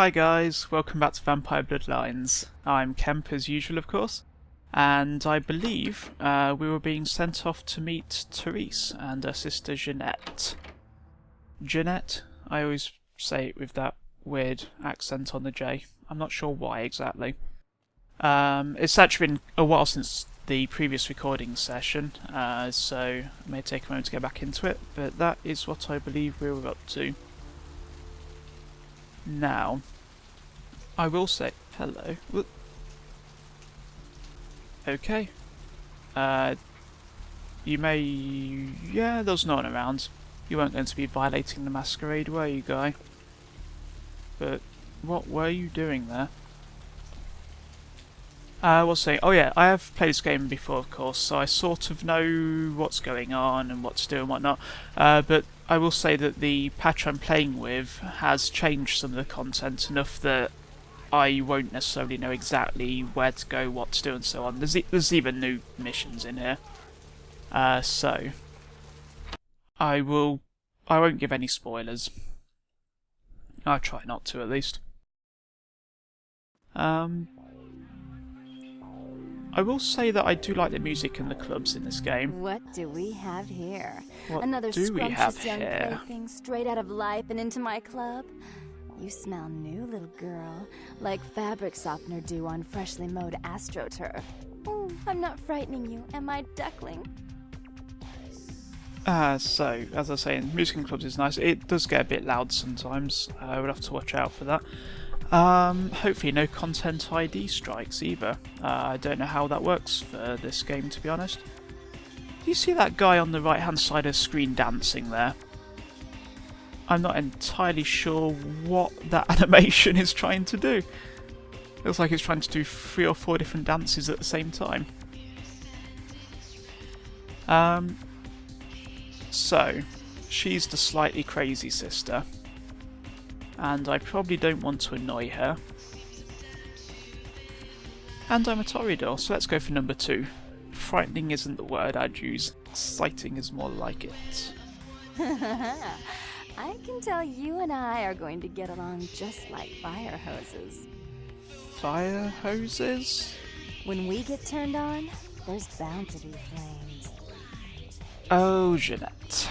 Hi guys, welcome back to Vampire Bloodlines. I'm Kemp as usual, of course, and I believe we were being sent off to meet Therese and her sister Jeanette. Jeanette? I always say it with that weird accent on the J. I'm not sure why exactly. It's actually been a while since the previous recording session, so it may take a moment to get back into it, but that is what I believe we were up to. Now, I will say hello. Okay. You may... yeah, there's no one around. You weren't going to be violating the Masquerade, were you, guy? But what were you doing there? I will say, oh yeah, I have played this game before, of course, so I sort of know what's going on and what to do and whatnot. But I will say that the patch I'm playing with has changed some of the content enough that I won't necessarily know exactly where to go, what to do, and so on. There's even new missions in here, so I won't give any spoilers. I'll try not to, at least. I will say that I do like the music and the clubs in this game. What do we have here? What Another do we have scrumptious young here? plaything straight out of life and into my club? You smell new, little girl, like fabric softener dew on freshly mowed astroturf. Oh, I'm not frightening you, am I, duckling? So, as I was saying, music and clubs is nice. It does get a bit loud sometimes. We'll have to watch out for that. Hopefully no content ID strikes either. I don't know how that works for this game, to be honest. Do you see that guy on the right hand side of the screen dancing there? I'm not entirely sure what that animation is trying to do. Looks like it's trying to do 3 or 4 different dances at the same time. So, she's the slightly crazy sister, and I probably don't want to annoy her. And I'm a Toreador, so let's go for number 2. Frightening isn't the word I'd use. Exciting is more like it. I can tell you and I are going to get along just like fire hoses. Fire hoses? When we get turned on, there's bound to be flames. Oh, Jeanette.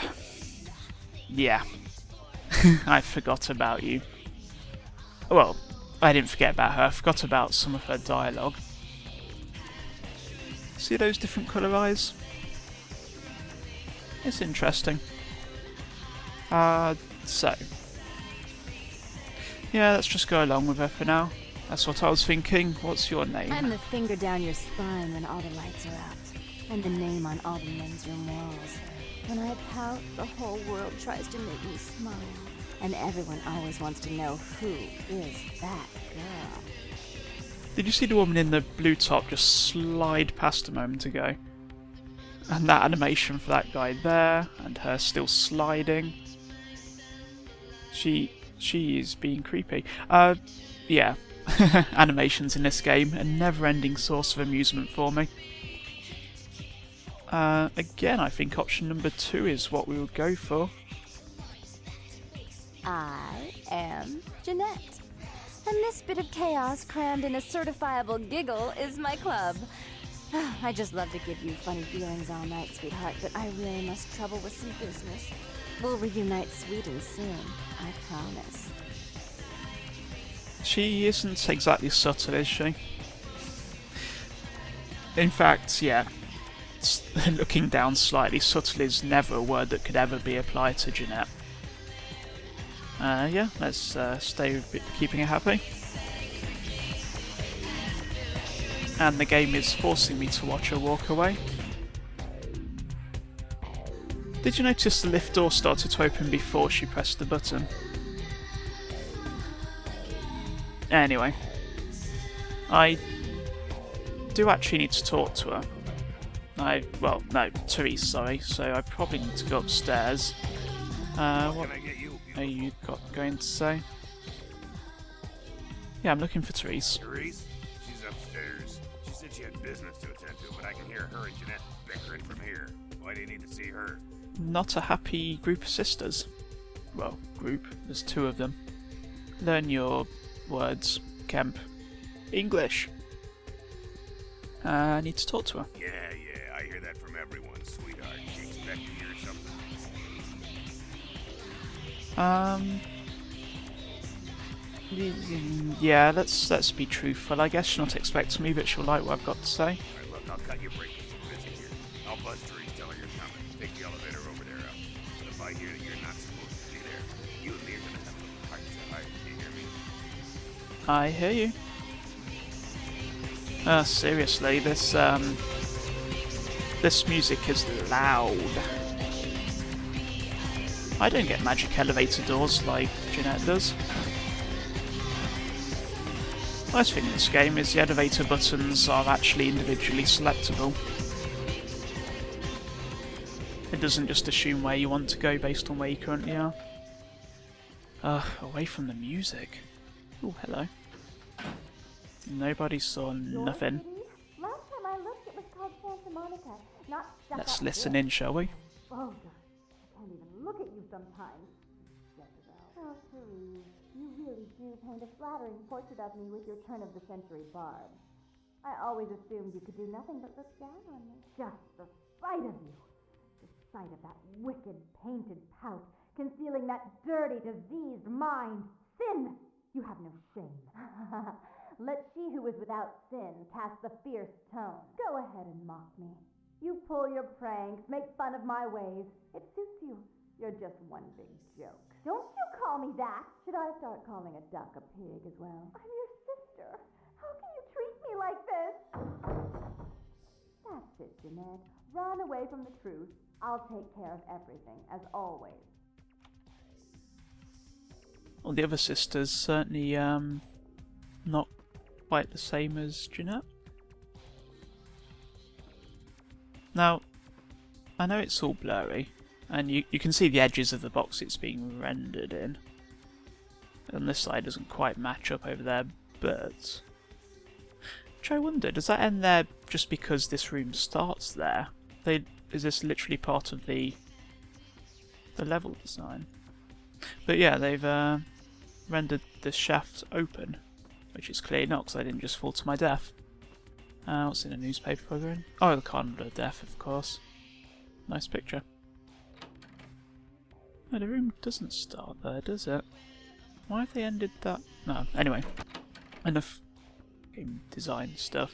Yeah. I forgot about you. Well, I didn't forget about her, I forgot about some of her dialogue. See those different colour eyes? It's interesting. So. Yeah, let's just go along with her for now. That's what I was thinking. What's your name? I'm the finger down your spine when all the lights are out. And the name on all the men's room walls. When I pout, the whole world tries to make me smile. And everyone always wants to know who is that girl. Did you see the woman in the blue top just slide past a moment ago? And that animation for that guy there, and her still sliding. She is being creepy. Yeah. Animations in this game, a never-ending source of amusement for me. Again, I think option number 2 is what we would go for. I am Jeanette. And this bit of chaos crammed in a certifiable giggle is my club. I just love to give you funny feelings all night, sweetheart, but I really must trouble with some business. We'll reunite sweet and soon, I promise. She isn't exactly subtle, is she? In fact, yeah. Looking down slightly, subtle is never a word that could ever be applied to Jeanette. Yeah, let's stay with keeping her happy. And the game is forcing me to watch her walk away. Did you notice the lift door started to open before she pressed the button? Anyway, I do actually need to talk to her. Well, no, Therese, sorry, so I probably need to go upstairs. What are you going to say? Yeah, I'm looking for Therese. Therese? She's upstairs. She said she had business to attend to, but I can hear her and Jeanette bickering from here. Why do you need to see her? Not a happy group of sisters. Well, group, there's 2 of them. Learn your words, Kemp. English. I need to talk to her. Yeah, I hear that from everyone, sweetheart. You expect to hear something. Yeah, let's be truthful. I guess she'll not expect me, but she'll like what I've got to say. Alright, look, I'll cut your break. I'm busy here. I'll buzz Therese, tell her you're coming. Take the elevator over there up. But if I hear that you're not supposed to be there, you and me are gonna have a little heart to heart. Do you hear me? I hear you. Seriously, this music is loud. I don't get magic elevator doors like Jeanette does. Nice thing in this game is the elevator buttons are actually individually selectable. It doesn't just assume where you want to go based on where you currently are. Away from the music. Oh, hello. Nobody saw nothing. Last time I looked, it was called Santa Monica, not stuck Let's up listen here. in, shall we? Oh, I can't even look at you sometimes. Oh, Therese, you really do paint a flattering portrait of me with your turn-of-the-century barb. I always assumed you could do nothing but look down on me. Just the sight of you. The sight of that wicked, painted pout, concealing that dirty, diseased mind. Sin! You have no shame. Let she who is without sin cast the fierce tone. Go ahead and mock me. You pull your pranks, make fun of my ways. It suits you. You're just one big joke. Don't you call me that! Should I start calling a duck a pig as well? I'm your sister. How can you treat me like this? That's it, Jeanette. Run away from the truth. I'll take care of everything, as always. Well, the other sister's certainly not quite the same as Jeanette. Now, I know it's all blurry, and you can see the edges of the box it's being rendered in. And this side doesn't quite match up over there, but... Which I wonder, does that end there just because this room starts there? Is this literally part of the level design? But yeah, they've rendered the shaft open, which is clearly not, because I didn't just fall to my death. What's in a newspaper figurine? Oh, the Carnival of Death, of course. Nice picture. No, the room doesn't start there, does it? Why have they ended that? No, anyway. Enough game design stuff.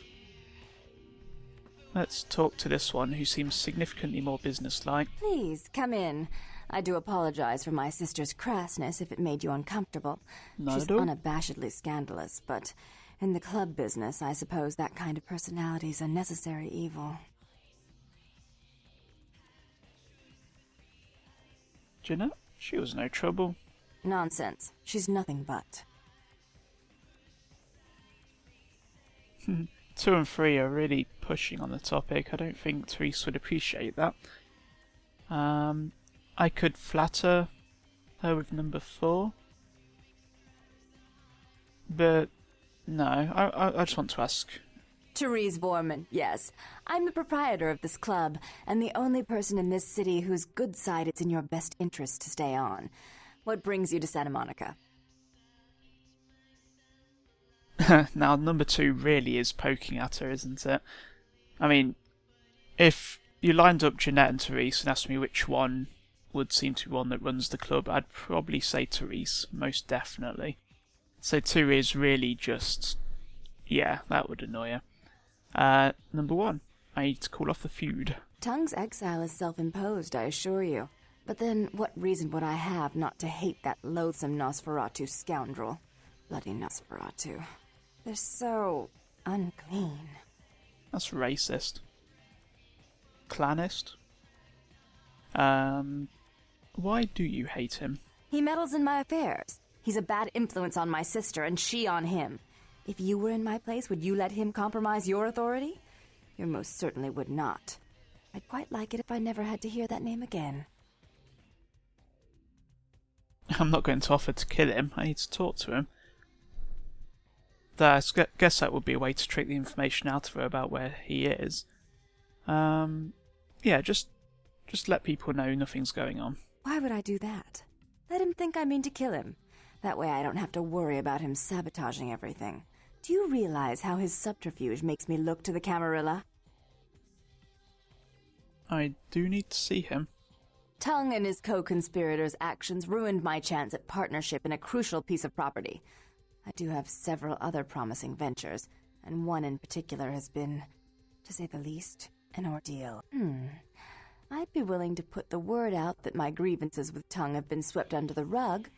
Let's talk to this one, who seems significantly more businesslike. Please, come in. I do apologize for my sister's crassness if it made you uncomfortable. Not She's at all. unabashedly scandalous, but in the club business, I suppose that kind of personality's a necessary evil. Jeanette? She was no trouble. Nonsense. She's nothing but. 2 and 3 are really pushing on the topic. I don't think Therese would appreciate that. I could flatter her with number 4. But no, I just want to ask. Therese Vorman, yes. I'm the proprietor of this club, and the only person in this city whose good side it's in your best interest to stay on. What brings you to Santa Monica? Now, number 2 really is poking at her, isn't it? I mean, if you lined up Jeanette and Therese and asked me which one would seem to be one that runs the club, I'd probably say Therese, most definitely. So 2 is really just... yeah, that would annoy her. Number 1, I need to call off the feud. Tongue's exile is self-imposed, I assure you. But then, what reason would I have not to hate that loathsome Nosferatu scoundrel? Bloody Nosferatu. They're so... unclean. That's racist. Clanist. Why do you hate him? He meddles in my affairs. He's a bad influence on my sister, and she on him. If you were in my place, would you let him compromise your authority? You most certainly would not. I'd quite like it if I never had to hear that name again. I'm not going to offer to kill him. I need to talk to him. I guess that would be a way to trick the information out of her about where he is. Yeah, just let people know nothing's going on. Why would I do that? Let him think I mean to kill him. That way I don't have to worry about him sabotaging everything. Do you realize how his subterfuge makes me look to the Camarilla? I do need to see him. Tongue and his co-conspirators' actions ruined my chance at partnership in a crucial piece of property. I do have several other promising ventures, and one in particular has been, to say the least, an ordeal. I'd be willing to put the word out that my grievances with Tongue have been swept under the rug,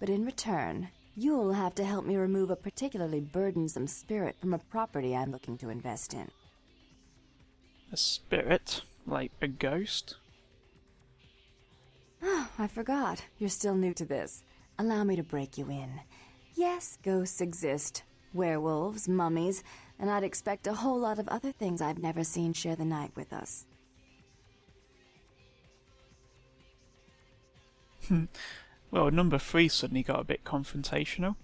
but in return, you'll have to help me remove a particularly burdensome spirit from a property I'm looking to invest in. A spirit? Like a ghost? Oh, I forgot. You're still new to this. Allow me to break you in. Yes, ghosts exist. Werewolves, mummies, and I'd expect a whole lot of other things I've never seen share the night with us. Well, number 3 suddenly got a bit confrontational.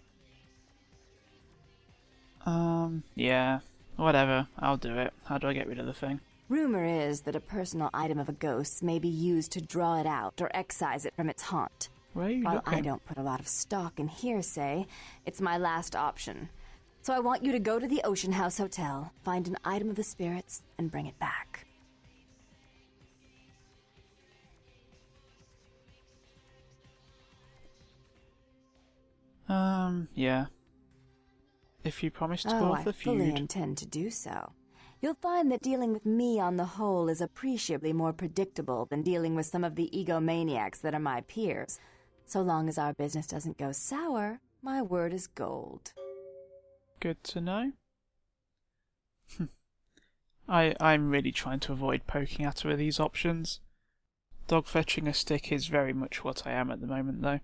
Yeah, whatever, I'll do it. How do I get rid of the thing? Rumor is that a personal item of a ghost may be used to draw it out or excise it from its haunt. Where are you While looking? I don't put a lot of stock in hearsay, it's my last option. So I want you to go to the Ocean House Hotel, find an item of the spirits, and bring it back. Yeah. If you promise to go Oh, off I the fully feud. intend to do so. You'll find that dealing with me on the whole is appreciably more predictable than dealing with some of the egomaniacs that are my peers. So long as our business doesn't go sour, my word is gold. Good to know. I'm really trying to avoid poking at her with these options. Dog fetching a stick is very much what I am at the moment, though.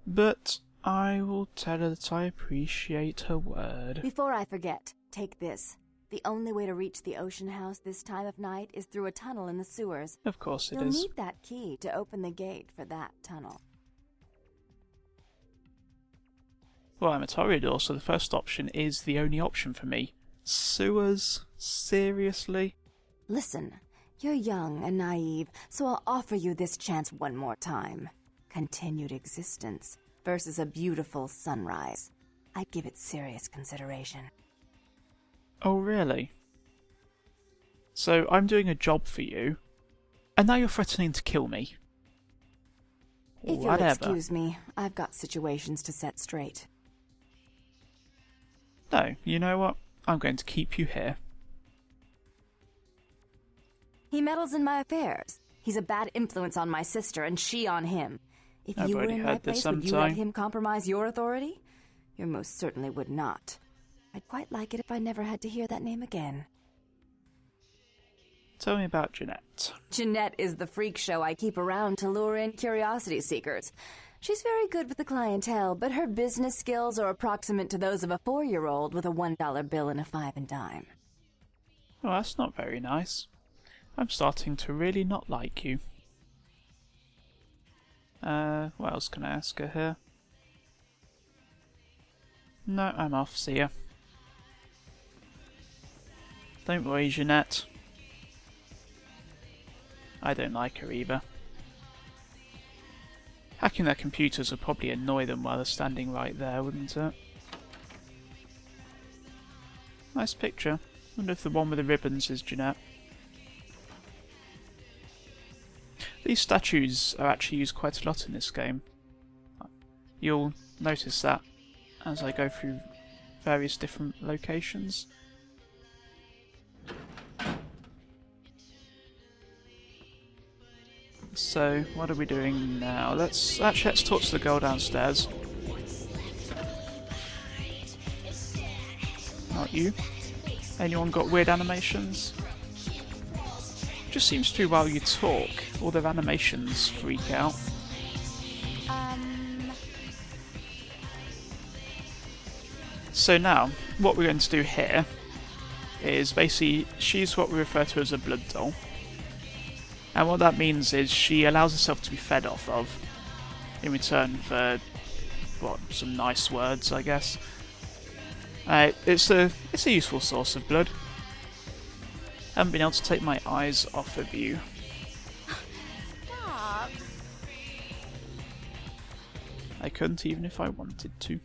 But I will tell her that I appreciate her word. Before I forget, take this. The only way to reach the Ocean House this time of night is through a tunnel in the sewers. Of course it You'll is. need that key to open the gate for that tunnel. Well, I'm a Toreador, so the first option is the only option for me. Sewers? Seriously? Listen, you're young and naive, so I'll offer you this chance one more time. Continued existence versus a beautiful sunrise. I'd give it serious consideration. Oh, really? So I'm doing a job for you, and now you're threatening to kill me? If you'll Whatever. excuse me, I've got situations to set straight. No, you know what? I'm going to keep you here. He meddles in my affairs. He's a bad influence on my sister, and she on him. If I've you were already in my heard this place, would you sometime. let him compromise your authority? You most certainly would not. I'd quite like it if I never had to hear that name again. Tell me about Jeanette. Jeanette is the freak show I keep around to lure in curiosity seekers. She's very good with the clientele, but her business skills are approximate to those of a 4-year-old with a $1 bill and a 5 and dime. Well, that's not very nice. I'm starting to really not like you. What else can I ask her here? No, I'm off. See ya. Don't worry, Jeanette. I don't like her either. Hacking their computers would probably annoy them while they're standing right there, wouldn't it? Nice picture. Wonder if the one with the ribbons is Jeanette. These statues are actually used quite a lot in this game. You'll notice that as I go through various different locations. So, what are we doing now? Let's talk to the girl downstairs. Not you. Anyone got weird animations? Just seems to be while you talk, all their animations freak out. So now, what we're going to do here is basically, she's what we refer to as a blood doll. And what that means is she allows herself to be fed off of, in return for, what, some nice words, I guess. It's a useful source of blood. Haven't been able to take my eyes off of you. Stop. I couldn't even if I wanted to.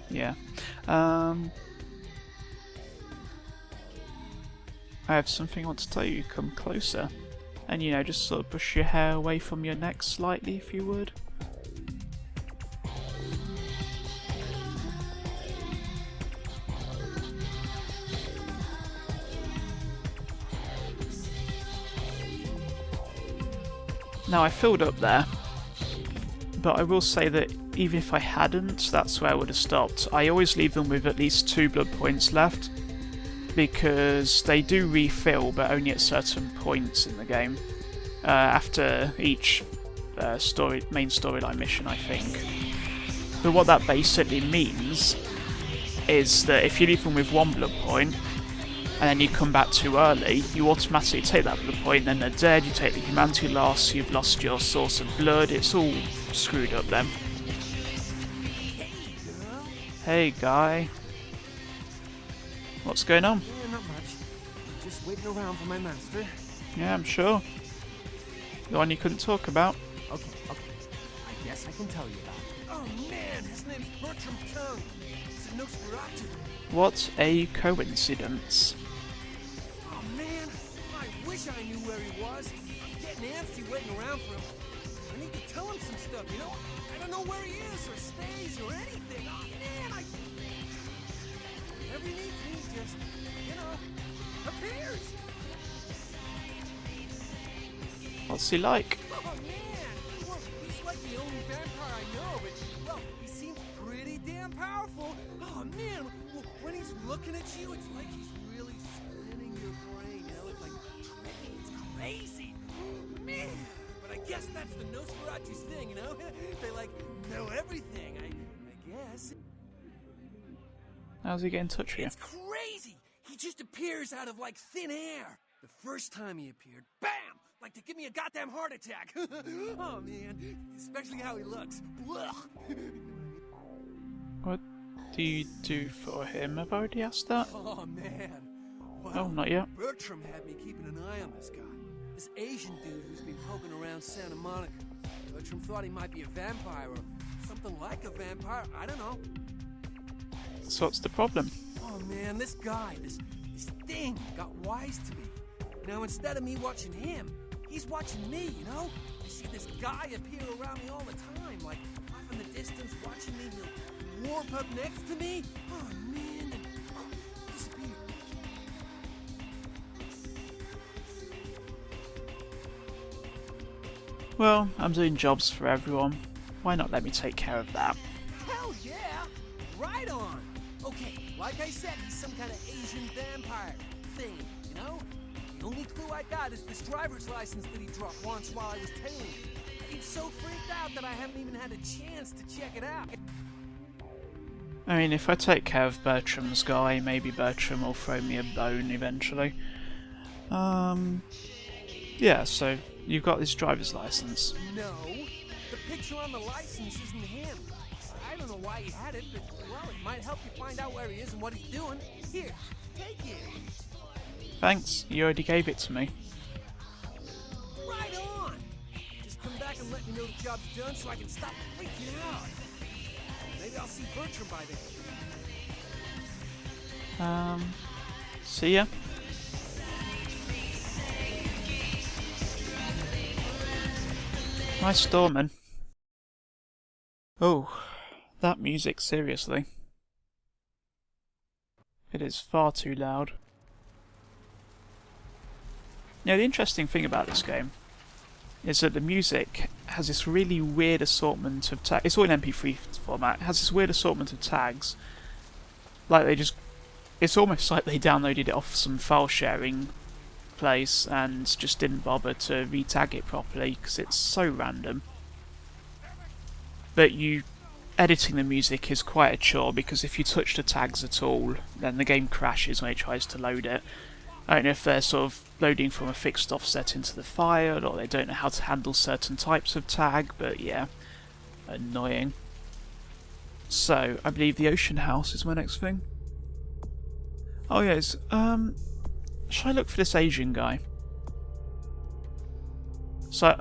Yeah. I have something I want to tell you. Come closer. And, you know, just sort of push your hair away from your neck slightly, if you would. Now, I filled up there, but I will say that even if I hadn't, that's where I would have stopped. I always leave them with at least 2 blood points left, because they do refill, but only at certain points in the game. After each main storyline mission, I think. But what that basically means is that if you leave them with 1 blood point, and then you come back too early, you automatically take that blood point, then they're dead, you take the humanity loss, you've lost your source of blood, it's all screwed up then. Hey guy. What's going on? Yeah, not much. Just waiting around for my master. Yeah, I'm sure. The one you couldn't talk about. Okay. I guess I can tell you about it. Oh man, his name's Bertram Tongue. It's a Nosferatu. What a coincidence. Oh man, I wish I knew where he was. I'm getting antsy waiting around for him. I need to tell him some stuff, you know? I don't know where he is or stays or anything. Oh man, whatever he needs, he just, you know, appears. What's he like? Oh man, well, he's like the only vampire I know, but well, he seems pretty damn powerful. Oh man, well, when he's looking at you, it's like he's really spinning your brain, you know? It's like, it's crazy. Man, but I guess that's the Nosferatu's thing, you know? They like know everything, I guess. How's he get in touch with you? It's crazy. He just appears out of like thin air. The first time he appeared, bam! Like to give me a goddamn heart attack. Oh man, especially how he looks. Blah. What do you do for him? Have I already asked that? Oh man. Well, Oh, not yet. Bertram had me keeping an eye on this guy. This Asian dude who's been poking around Santa Monica. Bertram thought he might be a vampire or something like a vampire. I don't know. So what's the problem? Oh man, this guy, this thing got wise to me. Now instead of me watching him, he's watching me, you know? I see this guy appear around me all the time, like off in the distance watching me. He'll warp up next to me. Oh man, and disappear. Well, I'm doing jobs for everyone. Why not let me take care of that? Hell yeah! Right on! Okay, like I said, he's some kind of Asian vampire thing, you know? The only clue I got is this driver's license that he dropped once while I was tailing him. He's so freaked out that I haven't even had a chance to check it out. I mean, if I take care of Bertram's guy, maybe Bertram will throw me a bone eventually. Yeah, so you've got this driver's license. No, the picture on the license isn't him. I don't know why he had it, but, well, it might help you find out where he is and what he's doing. Here, take it. Thanks, you already gave it to me. Right on! Just come back and let me know the job's done so I can stop freaking out. Maybe I'll see Bertram by then. See ya. Nice storming. Oh, that music, seriously. It is far too loud. Now, the interesting thing about this game is that the music has this really weird assortment of tags. It's all in MP3 format. It has this weird assortment of tags. Like they just... It's almost like they downloaded it off some file sharing place and just didn't bother to re-tag it properly because it's so random. But editing the music is quite a chore because if you touch the tags at all, then the game crashes when it tries to load it. I don't know if they're sort of loading from a fixed offset into the file, or they don't know how to handle certain types of tag, but yeah, annoying. So, I believe the Ocean House is my next thing. Oh yes, should I look for this Asian guy? So,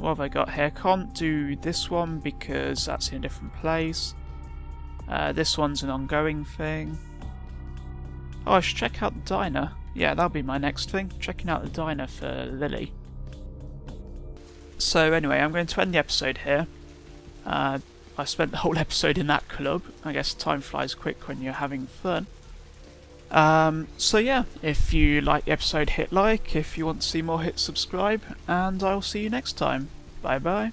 What have I got here? Can't do this one because that's in a different place. This one's an ongoing thing. Oh, I should check out the diner. Yeah, that'll be my next thing. Checking out the diner for Lily. So anyway, I'm going to end the episode here. I spent the whole episode in that club. I guess time flies quick when you're having fun. So yeah, if you like the episode, hit like. If you want to see more, hit subscribe. And I'll see you next time. Bye bye.